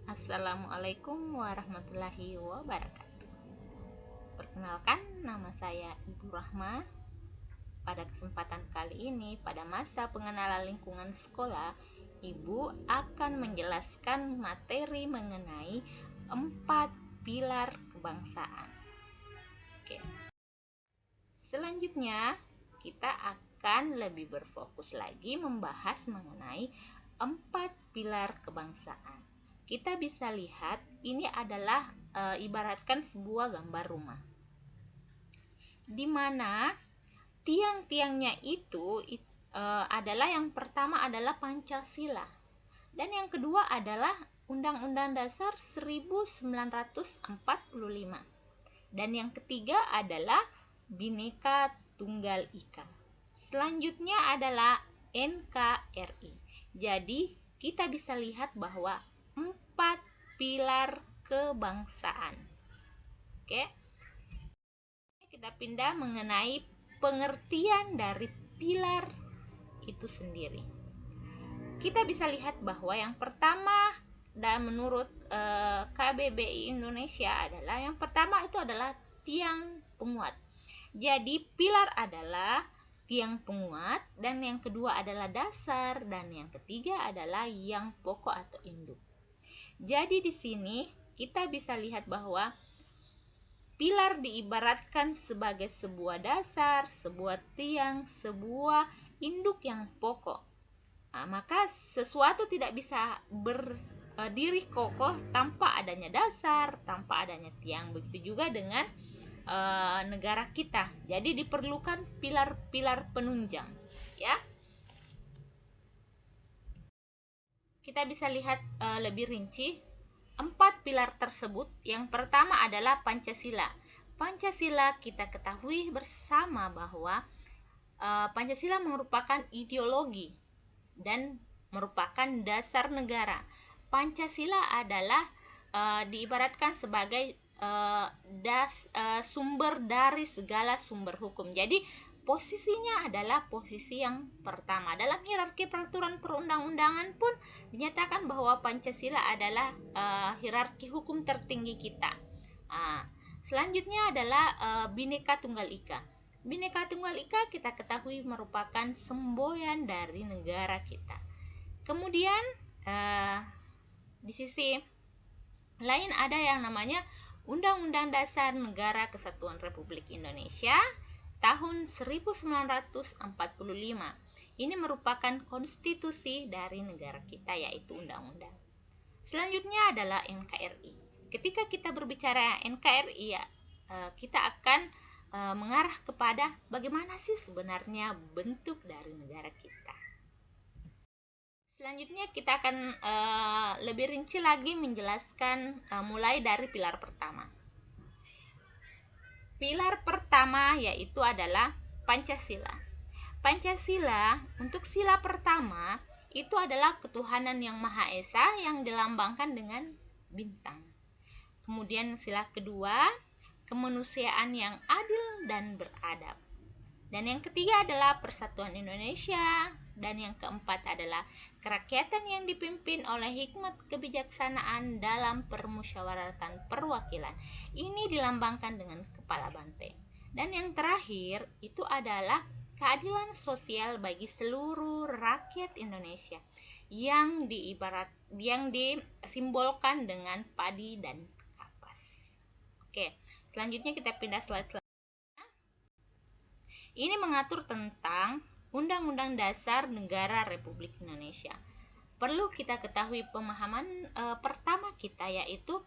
Assalamualaikum warahmatullahi wabarakatuh. Perkenalkan, nama saya Ibu Rahma. Pada kesempatan kali ini, pada masa pengenalan lingkungan sekolah, Ibu akan menjelaskan materi mengenai 4 pilar kebangsaan. Oke. Selanjutnya, kita akan lebih berfokus lagi membahas mengenai 4 pilar kebangsaan. Kita bisa lihat ini adalah ibaratkan sebuah gambar rumah, di mana tiang-tiangnya itu adalah yang pertama adalah Pancasila, dan yang kedua adalah Undang-Undang Dasar 1945, dan yang ketiga adalah Bhinneka Tunggal Ika. Selanjutnya adalah NKRI. Jadi kita bisa lihat bahwa 4 pilar kebangsaan. Oke. Kita pindah mengenai pengertian dari pilar itu sendiri. Kita bisa lihat bahwa yang pertama, dan menurut KBBI Indonesia adalah yang pertama itu adalah tiang penguat. Jadi pilar adalah tiang penguat, dan yang kedua adalah dasar, dan yang ketiga adalah yang pokok atau induk. Jadi di sini kita bisa lihat bahwa pilar diibaratkan sebagai sebuah dasar, sebuah tiang, sebuah induk yang pokok. Maka sesuatu tidak bisa berdiri kokoh tanpa adanya dasar, tanpa adanya tiang. Begitu juga dengan negara kita. Jadi diperlukan pilar-pilar penunjang, ya. Kita bisa lihat lebih rinci 4 pilar tersebut. Yang pertama adalah Pancasila. Pancasila kita ketahui bersama bahwa Pancasila merupakan ideologi dan merupakan dasar negara. Pancasila adalah diibaratkan sebagai sumber dari segala sumber hukum. Jadi posisinya adalah posisi yang pertama. Dalam hierarki peraturan perundang-undangan pun dinyatakan bahwa Pancasila adalah hierarki hukum tertinggi kita. Selanjutnya adalah Bhinneka Tunggal Ika. Bhinneka Tunggal Ika kita ketahui merupakan semboyan dari negara kita. Kemudian di sisi lain ada yang namanya Undang-Undang Dasar Negara Kesatuan Republik Indonesia tahun 1945. Ini merupakan konstitusi dari negara kita, yaitu undang-undang. Selanjutnya adalah NKRI. Ketika kita berbicara NKRI, ya, kita akan mengarah kepada bagaimana sih sebenarnya bentuk dari negara kita. Selanjutnya kita akan lebih rinci lagi menjelaskan mulai dari pilar pertama. Pilar pertama yaitu adalah Pancasila. Pancasila untuk sila pertama itu adalah ketuhanan yang Maha Esa yang dilambangkan dengan bintang. Kemudian sila kedua, kemanusiaan yang adil dan beradab. Dan yang ketiga adalah persatuan Indonesia. Dan yang keempat adalah kerakyatan yang dipimpin oleh hikmat kebijaksanaan dalam permusyawaratan perwakilan. Ini dilambangkan dengan kepala banteng. Dan yang terakhir itu adalah keadilan sosial bagi seluruh rakyat Indonesia yang disimbolkan dengan padi dan kapas. Oke, selanjutnya kita pindah slide. Ini mengatur tentang Undang-Undang Dasar Negara Republik Indonesia. Perlu kita ketahui pemahaman pertama kita, yaitu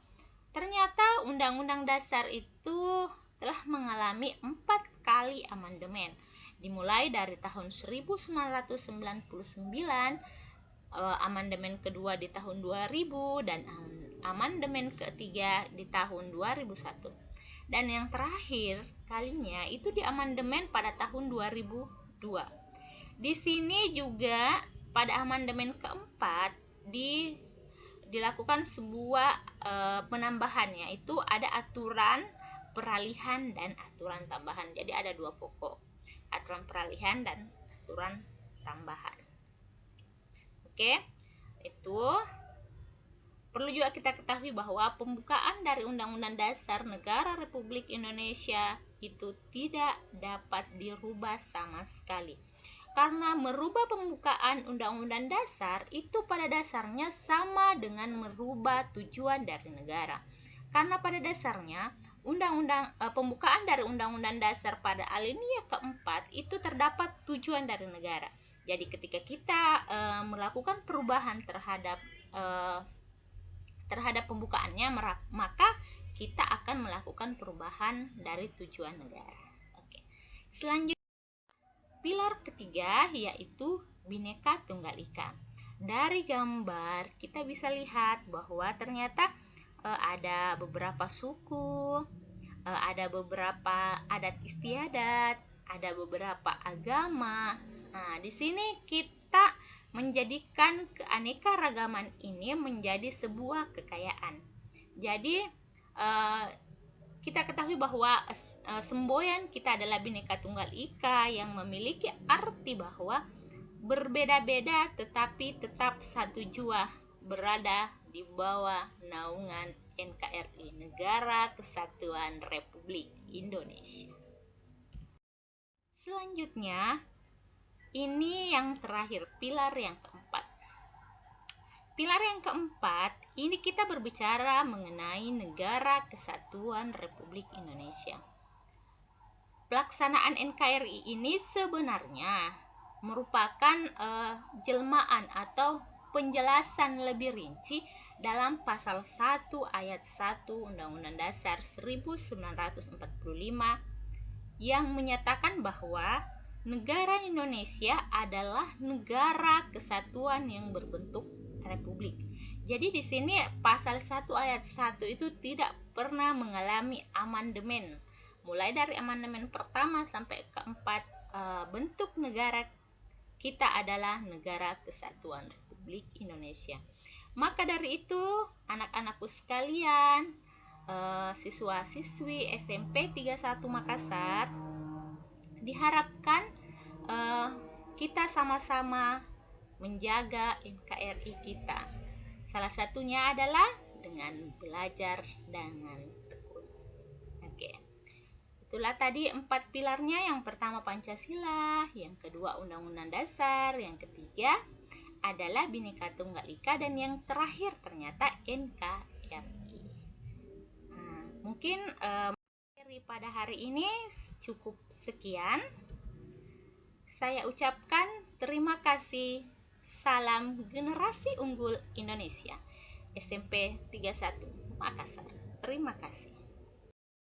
ternyata Undang-Undang Dasar itu telah mengalami 4 kali amandemen, dimulai dari tahun 1999, amandemen kedua di tahun 2000, dan amandemen ketiga di tahun 2001. Dan yang terakhir kalinya itu di amandemen pada tahun 2002. Di sini juga pada amandemen keempat dilakukan sebuah penambahan, yaitu ada aturan peralihan dan aturan tambahan. Jadi ada 2 pokok, aturan peralihan dan aturan tambahan. Oke, itu perlu juga kita ketahui bahwa pembukaan dari Undang-Undang Dasar Negara Republik Indonesia itu tidak dapat dirubah sama sekali. Karena merubah pembukaan Undang-Undang Dasar itu pada dasarnya sama dengan merubah tujuan dari negara. Karena pada dasarnya pembukaan dari Undang-Undang Dasar pada alinea keempat itu terdapat tujuan dari negara. Jadi ketika kita melakukan perubahan terhadap pembukaannya, maka kita akan melakukan perubahan dari tujuan negara. Oke. Selanjutnya, pilar ketiga yaitu Bhinneka Tunggal Ika. Dari gambar kita bisa lihat bahwa ternyata ada beberapa suku, ada beberapa adat istiadat, ada beberapa agama. Nah, di sini kita menjadikan keanekaragaman ini menjadi sebuah kekayaan. Jadi kita ketahui bahwa semboyan kita adalah Bhinneka Tunggal Ika yang memiliki arti bahwa berbeda-beda tetapi tetap satu jua, berada di bawah naungan NKRI, Negara Kesatuan Republik Indonesia. Selanjutnya, ini yang terakhir, pilar yang keempat. Pilar yang keempat, ini kita berbicara mengenai Negara Kesatuan Republik Indonesia. Pelaksanaan NKRI ini sebenarnya merupakan jelmaan atau penjelasan lebih rinci dalam pasal 1 ayat 1 Undang-Undang Dasar 1945 yang menyatakan bahwa negara Indonesia adalah negara kesatuan yang berbentuk republik. Jadi di sini pasal 1 ayat 1 itu tidak pernah mengalami amandemen. Mulai dari amandemen pertama sampai keempat, bentuk negara kita adalah Negara Kesatuan Republik Indonesia. Maka dari itu, anak-anakku sekalian, siswa-siswi SMP 31 Makassar, diharapkan kita sama-sama menjaga NKRI kita. Salah satunya adalah dengan belajar dengan tekun. Oke. Itulah tadi 4 pilarnya. Yang pertama Pancasila, yang kedua Undang-Undang Dasar, yang ketiga adalah Bhinneka Tunggal Ika, dan yang terakhir ternyata NKRI. Mungkin pada hari ini cukup sekian. Saya ucapkan terima kasih. Salam Generasi Unggul Indonesia, SMP 31 Makassar. Terima kasih.